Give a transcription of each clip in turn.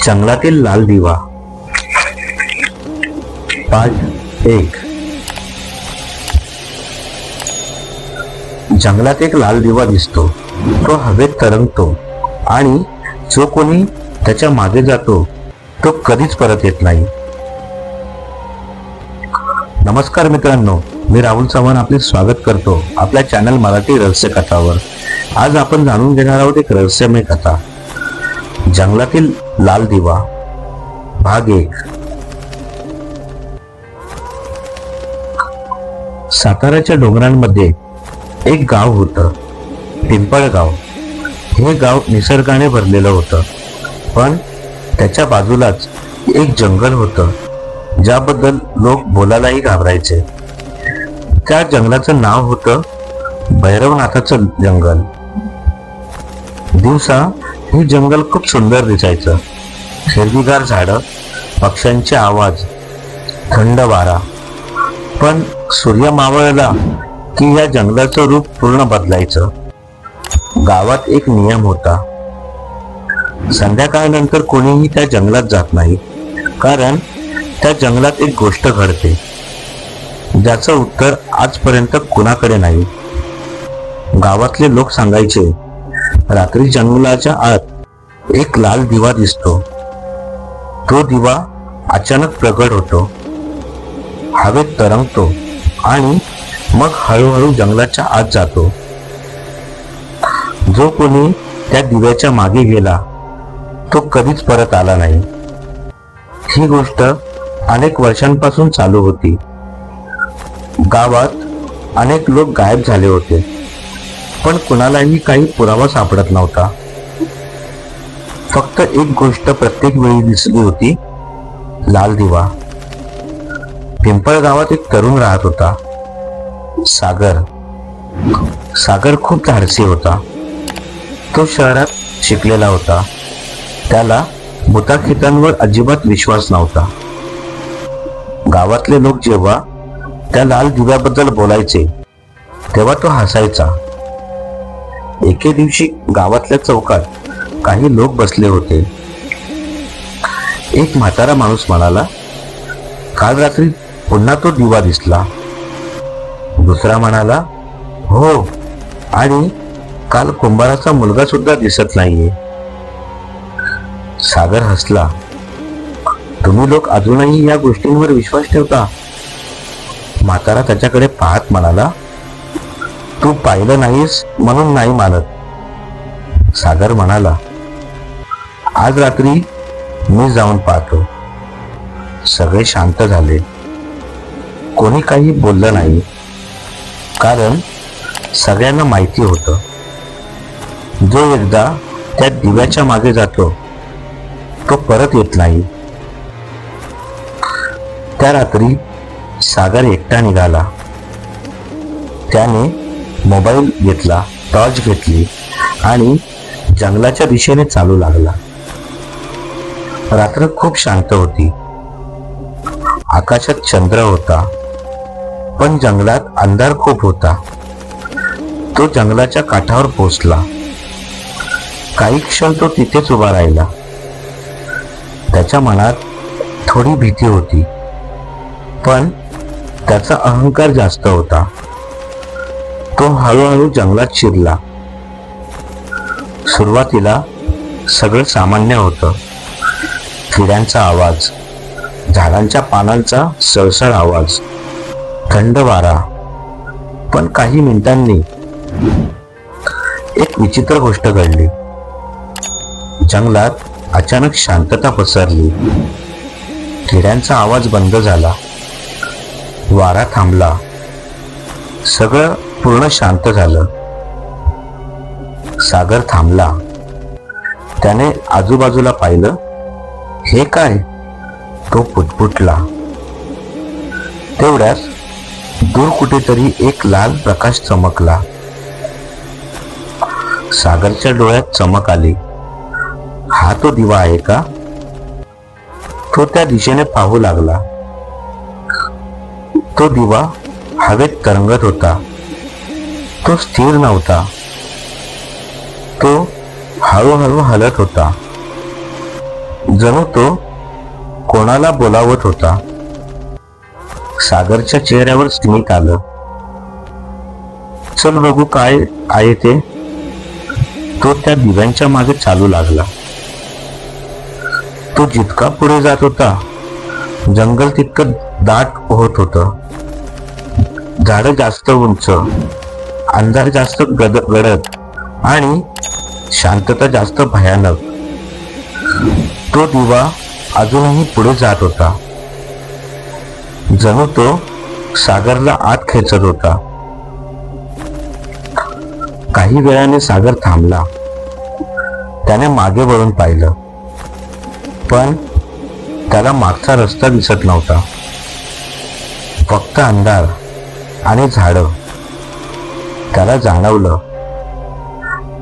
जंगलातील लाल दिवा पार्ट 1. जंगलात एक लाल दिवा दिसतो. तो हवेत तरंगतो आणि जो कोणी त्याच्या मागे जातो तो कधीच परत येत नाही. नमस्कार मित्रांनो, मी राहुल चव्हाण आपले स्वागत करतो आपल्या चॅनल मराठी रहस्य कथावर. आज आपण जाणून घेणार आहोत एक रहस्यमय कथा, जंगलातील लाल दिवा भाग 1. साताऱ्याच्या डोंगरांमध्ये एक गाव होतं, पिंपळगाव. हे गाव निसर्गाने भरलेलं होतं, पण त्याच्या बाजूलाच एक जंगल होतं ज्याबद्दल लोक बोलायलाही घाबरायचे. त्या जंगलाचं नाव होतं भैरवनाथाचं जंगल. दिवसा हे जंगल खूप सुंदर दिसायचं. हिरवीगार झाडं, पक्ष्यांचे आवाज, थंड वारा. पण सूर्य मावळला की या जंगलाचं रूप पूर्ण बदलायचं. गावात एक नियम होता, संध्याकाळनंतर कोणीही त्या जंगलात जात नाही, कारण त्या जंगलात एक गोष्ट घडते ज्याचं उत्तर आजपर्यंत कुणाकडे नाही. गावातले लोक सांगायचे, रात्री जंगलाच्या आत एक लाल दिवा दिसतो. तो दिवा अचानक प्रगट होतो, हवेत तरंगतो आणि मग हळूहळू जंगलाच्या आत जातो. जो कोणी त्या दिव्याच्या मागे गेला तो कधीच परत आला नाही. ही गोष्ट अनेक वर्षांपासून चालू होती. गावात अनेक लोक गायब झाले होते, पण कुणालाही काही पुरावा सापडत नव्हता. फक्त एक गोष्ट प्रत्येक वेळी दिसली होती, लाल दिवा. पिंपळ गावात एक तरुण राहत होता, सागर. सागर खूप धाडसी होता. तो शहरात शिकलेला होता. त्याला भूताखितांवर अजिबात विश्वास नव्हता. गावातले लोक जेव्हा त्या लाल दिव्याबद्दल बोलायचे तेव्हा तो हसायचा. एके दिवशी गावातल्या चौकात काही लोक बसले होते. एक म्हातारा माणूस म्हणाला, काल रात्री पुन्हा तो दिवा दिसला. दुसरा म्हणाला, हो, आणि काल कुंभाराचा मुलगा सुद्धा दिसत नाहीये. सागर हसला, तुम्ही लोक अजूनही या गोष्टींवर विश्वास ठेवता? म्हातारा त्याच्याकडे पाहत म्हणाला, तू पाहिलं नाहीस म्हणून नाही मानत. सागर म्हणाला, आज रात्री मी जाऊन पाहतो. सगळे शांत झाले. कोणी काही बोललं नाही, कारण सगळ्यांना माहिती होतं, जो एकदा त्या दिव्याच्या मागे जातो तो परत येत नाही. त्या रात्री सागर एकटा निघाला. त्याने मोबाईल घेतला, टॉर्च घेतली आणि जंगलाच्या दिशेने चालू लागला. रात्र खूप शांत होती. आकाशात चंद्र होता, पण जंगलात अंधार खूप होता. तो जंगलाच्या काठावर पोहोचला. काही क्षण तो तिथेच उभा राहिला. त्याच्या मनात थोडी भीती होती, पण त्याचा अहंकार जास्त होता. तो हळूहळू जंगलात शिरला. सुरुवातीला सगळं सामान्य होतं. किड्यांचा आवाज, झाडांच्या पानांचा सळसळ आवाज, थंड वारा. पण काही मिनिटांनी एक विचित्र गोष्ट घडली. जंगलात अचानक शांतता पसरली. किड्यांचा आवाज बंद झाला, वारा थांबला, सगळं पूर्ण शांत झालं. सागर थांबला. त्याने आजूबाजूला पाहिलं. हे काय? तो पुटपुटला. तेवढ्याच दूर कुठेतरी एक लाल प्रकाश चमकला. सागरच्या डोळ्यात चमक आली. हा तो दिवा आहे का? तो त्या दिशेने पाहू लागला. तो दिवा हवेत तरंगत होता. तो स्थिर नव्हता. तो हळूहळू हलत होता. जणू तो कोणाला बोलावत होता. सागरच्या चेहऱ्यावर स्मित आलं. चल बघू काय आहे ते. तो त्या दिव्यांच्या मागे चालू लागला. तो जितका पुढे जात होता जंगल तितकं दाट होत होतं. झाडं जास्त उंच, अंधार जास्त गडद आणि शांतता जास्त भयानक. तो दिवा अजूनही पुढे जात होता, जणू तो सागरला आत खेचत होता. काही वेळाने सागर थांबला. त्याने मागे वळून पाहिलं, पण त्याला मागचा रस्ता दिसत नव्हता. फक्त अंधार आणि झाडं. त्याला जाणवलं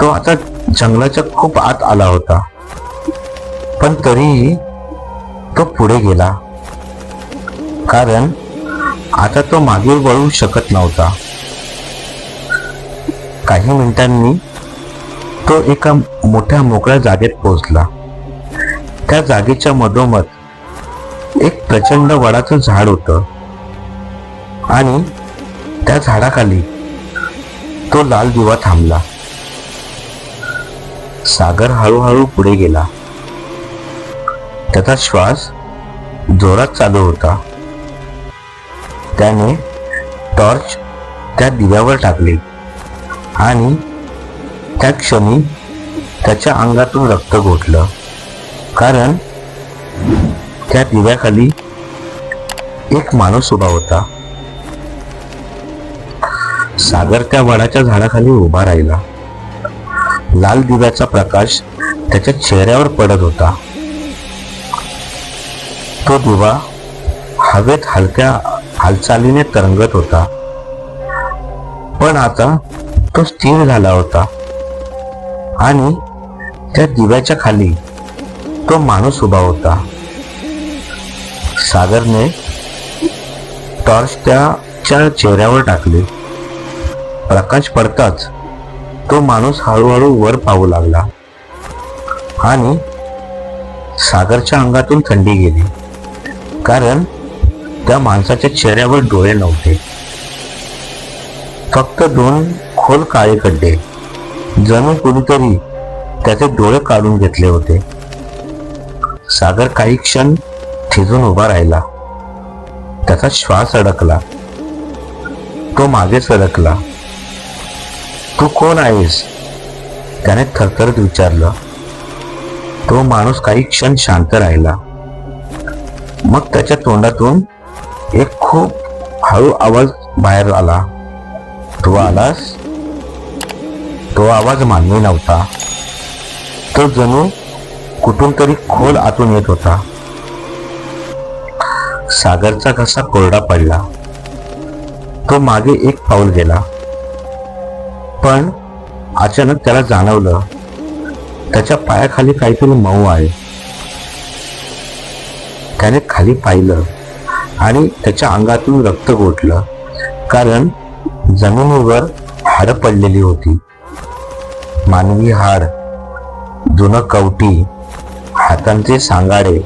तो आता जंगलाच्या खूप आत आला होता, पण तरीही तो पुढे गेला, कारण आता तो मागे वळू शकत नव्हता. काही मिनिटांनी तो एका मोठ्या मोकळ्या जागेत पोहोचला. त्या जागेच्या मधोमध एक प्रचंड वडाचं झाड होतं आणि त्या झाडाखाली तो लाल दिवा थांबला. सागर हळूहळू पुढे गेला. त्याचा श्वास जोरात चालू होता. त्याने टॉर्च त्या दिव्यावर टाकली आणि त्या क्षणी त्याच्या अंगातून रक्त घोटलं, कारण त्या दिव्याखाली एक माणूस उभा होता. सागर त्या वडाच्या झाडाखाली उभा राहिला. लाल दिव्याचा प्रकाश त्याच्या चेहऱ्यावर पडत होता. तो दिवा हवेत हलक्या हालचालीने तरंगत होता, पण आता तो स्थिर झाला होता आणि त्या दिव्याच्या खाली तो माणूस उभा होता. सागरने टॉर्च त्याच्या चेहऱ्यावर टाकली. प्रकाश पडताच तो माणूस हळूहळू वर पाहू लागला आणि सागरच्या अंगातून थंडी गेली, कारण त्या माणसाच्या चेहऱ्यावर डोळे नव्हते, फक्त दोन खोल काळे खड्डे. जणू कुणीतरी त्याचे डोळे काढून घेतले होते. सागर काही क्षण थिजून उभा राहिला. त्याचा श्वास अडकला. तो मागे सरकला. तू कोण आहेस? त्याने थरथरत विचारलं. तो माणूस काही क्षण शांत राहिला. मग त्याच्या तोंडातून एक खूप हळू आवाज बाहेर आला. तू आलास? तो आवाज मानवी नव्हता. तो जणू कुठून तरी खोल आतून येत होता. सागरचा घसा कोरडा पडला. तो मागे एक पाऊल गेला, पण अचानक त्याला जाणवलं त्याच्या पायाखाली काहीतरी मऊ आहे. त्याने खाली पाहिलं आणि त्याच्या अंगातून रक्त गोठलं, कारण जमिनीवर हाड पडलेली होती. मानवी हाड, जुनं कवटी, हातांचे सांगाडे,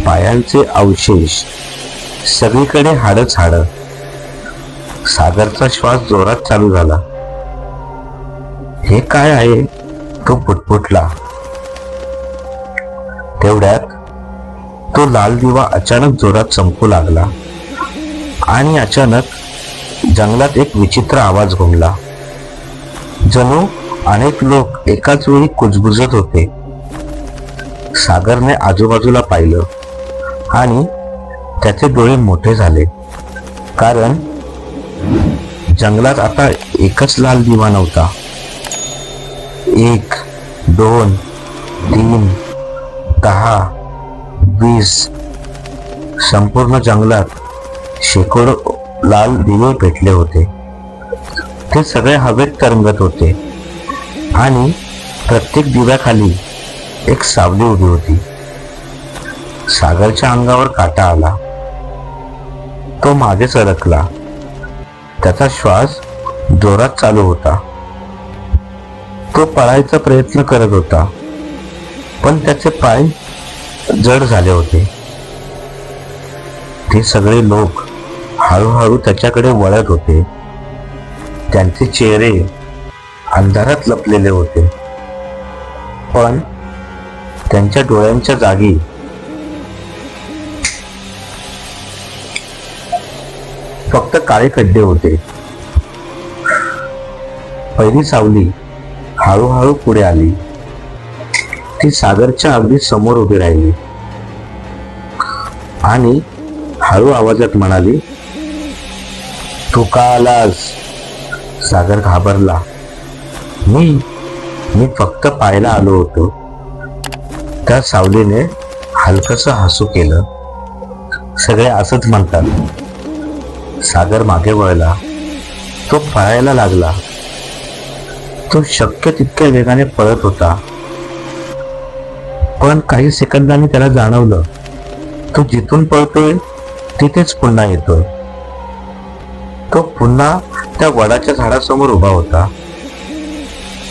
पायांचे अवशेष, सगळीकडे हाडच हाड. सागरचा श्वास जोरात चालू झाला. हे काय आहे? तो पुटपुटला. तेवढ्यात तो लाल दिवा अचानक जोरात चमकू लागला आणि अचानक जंगलात एक विचित्र आवाज घुमला. जणू अनेक लोक एकाच वेळी कुजबुजत होते. सागरने आजूबाजूला पाहिलं आणि त्याचे डोळे मोठे झाले, कारण जंगलात आता एकच लाल दिवा नव्हता. 1, 2, 3, 10, 20 संपूर्ण जंगलात शेकडो लाल दिवे पेटले होते. ते सगळे हवेत तरंगत होते आणि प्रत्येक दिव्याखाली एक सावली उभी होती. सागरच्या अंगावर काटा आला. तो मागे सरकला. त्याचा श्वास जोरात चालू होता. तो पळायचा प्रयत्न करत होता, पण त्याचे पाय जड झाले होते. ते सगळे लोक हळूहळू त्याच्याकडे वळत होते. त्यांचे चेहरे अंधारात लपलेले होते, पण त्यांच्या डोळ्यांच्या जागी फक्त काळे खड्डे होते. पहिली सावली हळूहळू पुढे आली. ती सागरच्या अगदी समोर उभी राहिली आणि हळू आवाजात म्हणाली, "तू का आलास?" सागर घाबरला. मी फक्त पाहायला आलो होतो." त्या सावलीने हलकस हसू केलं. "सगळे असंच म्हणतात." सागर मागे वळला. तो पळायला लागला. तो शक्य तितक्या वेगाने पळत होता, पण काही सेकंदांनी त्याला जाणवलं, तो जिथून पळतोय तिथेच पुन्हा येतोय. तो पुन्हा त्या वडाच्या झाडासमोर उभा होता.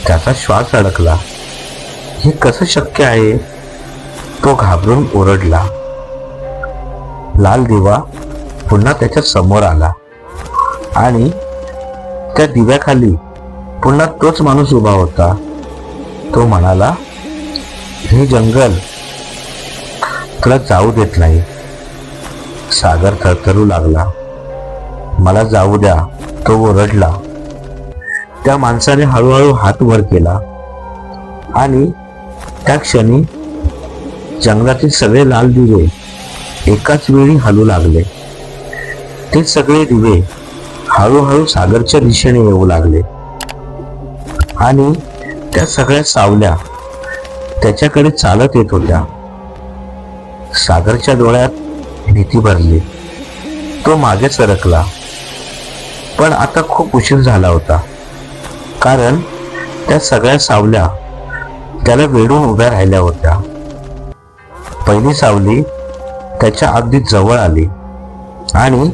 त्याचा श्वास अडकला. हे कसं शक्य आहे? तो घाबरून ओरडला. लाल दिवा पुन्हा त्याच्या समोर आला आणि त्या दिव्याखाली पुन्हा तोच माणूस उभा होता. तो म्हणाला, "हे जंगल तुला जाऊ देत नाही." सागर थरथरू लागला. "मला जाऊ द्या," तो ओरडला. त्या माणसाने हळूहळू हात वर केला आणि त्या क्षणी जंगलातील सगळे लाल दिवे एकाच वेळी हलू लागले. ते सगळे दिवे हळूहळू सागरच्या दिशेने येऊ लागले आणि त्या सगळ्या सावल्या त्याच्याकडे चालत येत होत्या. सागरच्या डोळ्यात भीती भरली. तो मागे सरकला, पण आता खूप उशीर झाला होता, कारण त्या सगळ्या सावल्या त्याला वेढून उभ्या राहिल्या होत्या. पहिली सावली त्याच्या अगदी जवळ आली आणि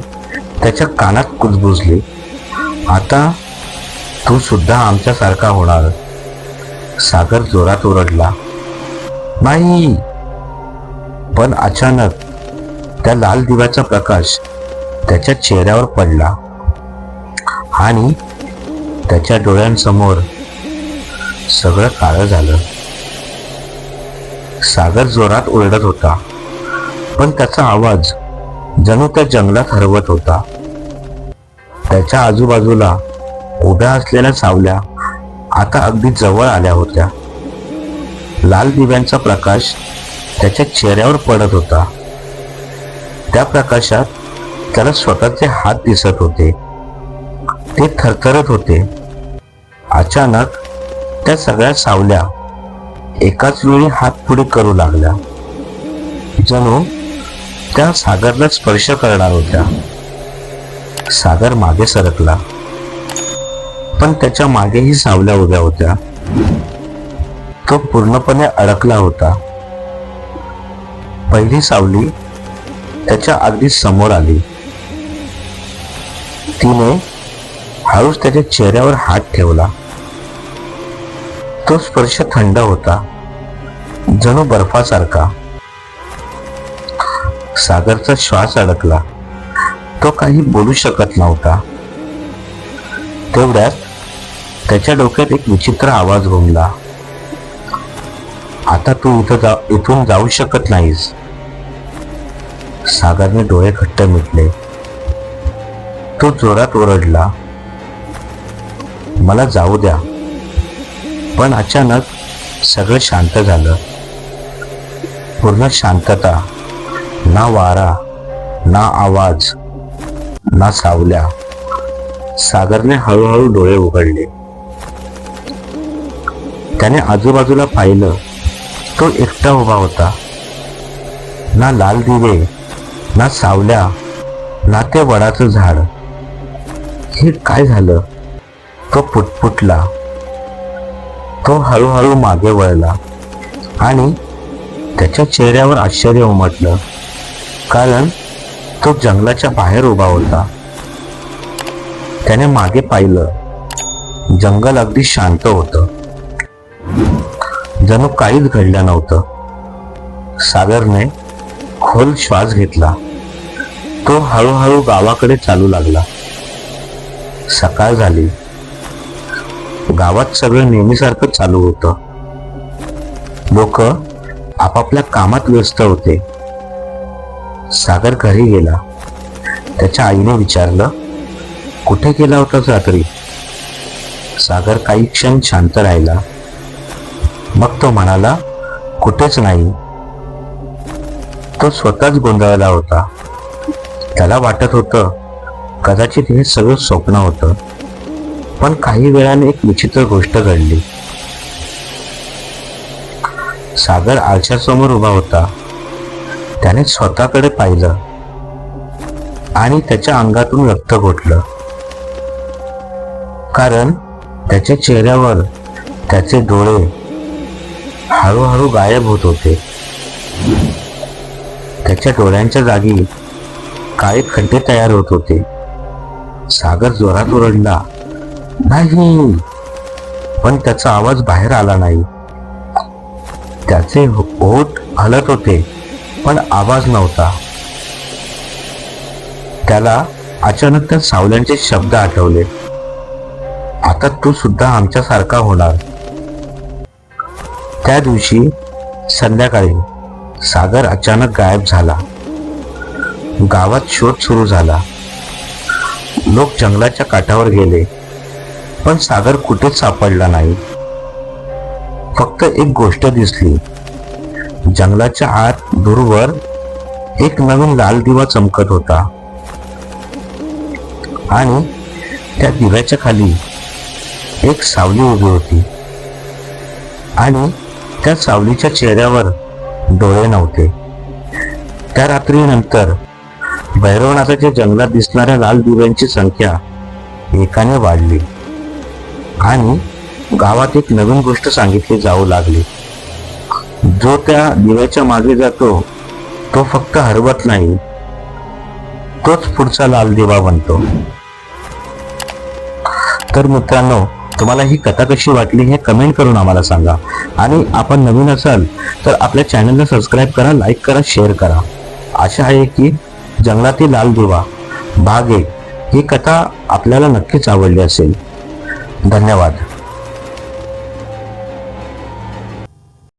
त्याच्या कानात कुजबुजली, "आता तू सुद्धा आमच्यासारखा होणार." सागर जोरात ओरडला, "नाही!" पण अचानक त्या लाल दिव्याचा प्रकाश त्याच्या चेहऱ्यावर पडला आणि त्याच्या डोळ्यांसमोर सगळं काळं झालं. सागर जोरात ओरडत होता, पण त्याचा आवाज जणू त्या जंगलात हरवत होता. त्याच्या आजूबाजूला उभ्या असलेल्या सावल्या आता अगदी जवळ आल्या होत्या. लाल दिव्यांचा प्रकाश त्याच्या चेहऱ्यावर पडत होता. त्या प्रकाशात त्याला स्वतःचे हात दिसत होते. ते थरथरत होते. अचानक त्या सगळ्या सावल्या एकाच वेळी हात पुढे करू लागल्या, जणू त्या सागरला स्पर्श करणार होत्या. सागर मागे सरकला, पण त्याच्या मागेही सावल्या उभ्या होत्या. तो पूर्णपणे अडकला होता. पहिली सावली त्याच्या अगदी समोर आली. तिने हळूच त्याच्या चेहऱ्यावर हात ठेवला. तो स्पर्श थंड होता, जणू बर्फासारखा. सागरचा श्वास अडकला. तो काही बोलू शकत नव्हता. तेवढ्यात त्याच्या डोक्यात एक विचित्र आवाज घुमला, "आता तू इथून जाऊ शकत नाहीस." सागरने डोळे घट्ट मिटले. तो जोरात ओरडला, "मला जाऊ द्या." पण अचानक सगळं शांत झालं. पूर्ण शांतता. ना वारा, ना आवाज, ना सावल्या. सागरने हळूहळू डोळे उघडले. त्याने आजूबाजूला पाहिलं. तो एकटा उभा होता. ना लाल दिवे, ना सावल्या, ना ते वडाचं झाड. हे काय झालं? तो पुटपुटला. तो हळूहळू मागे वळला आणि त्याच्या चेहऱ्यावर आश्चर्य उमटलं, कारण तो जंगलाच्या बाहेर उभा होता. त्याने मागे पाहिलं. जंगल अगदी शांत होतं. जणू काहीच घडलं नव्हतं. सागरने खोल श्वास घेतला. तो हळूहळू गावाकडे चालू लागला. सकाळ झाली. गावात सगळं नेहमीसारखं चालू होतं. लोक आपापल्या कामात व्यस्त होते. सागर घरी गेला. त्याच्या आईने विचारलं, कुठे गेला होतास रात्री? सागर काही क्षण शांत राहिला. मग तो म्हणाला, कुठेच नाही. तो स्वतःच गोंधळला होता. त्याला वाटत होतं कदाचित हे सगळं स्वप्न होतं. पण काही वेळाने एक विचित्र गोष्ट घडली. सागर आरशासमोर उभा होता. त्याने स्वतःकडे पाहिलं आणि त्याच्या अंगातून रक्त घोटलं. कारण त्याच्या चेहऱ्यावर त्याचे डोळे हळूहळू गायब होत होते. त्याच्या डोळ्यांच्या जागी काळे खड्डे तयार होत होते. सागर जोरात ओरडला, नाही, पण त्याचा आवाज बाहेर आला नाही. त्याचे ओठ हलत होते पण आवाज नव्हता. त्याला अचानक त्या सावल्यांचे शब्द आठवले, आता तू सुद्धा आमच्यासारखा होणार. त्या दिवशी संध्याकाळी सागर अचानक गायब झाला. गावात शोध सुरू झाला. लोक जंगलाच्या काठावर गेले, पण सागर कुठेच सापडला नाही. फक्त एक गोष्ट दिसली. जंगलाच्या आत दूरवर एक नवीन लाल दिवा चमकत होता आणि त्या दिव्याच्या खाली एक सावली उभी होती आणि त्या सावलीच्या चेहऱ्यावर डोळे नव्हते. त्या रात्रीनंतर भैरवनाथाच्या जंगलात दिसणाऱ्या लाल दिव्यांची संख्या एकाने वाढली आणि गावात एक नवीन गोष्ट सांगितली जाऊ लागली. जो त्या दिव्याच्या मागे जातो तो फक्त हरवत नाही, तोच पुढचा लाल दिवा बनतो. तर मित्रांनो, तुम्हाला ही कथा कशी वाटली हे कमेंट करून आम्हाला सांगा. आणि आपण नवीन असाल तर आपल्या चॅनलला सबस्क्राईब करा, लाईक करा, शेअर करा. आशा आहे की जंगलातील लाल दिवा भाग 1 ही कथा आपल्याला नक्कीच आवडली असेल. धन्यवाद.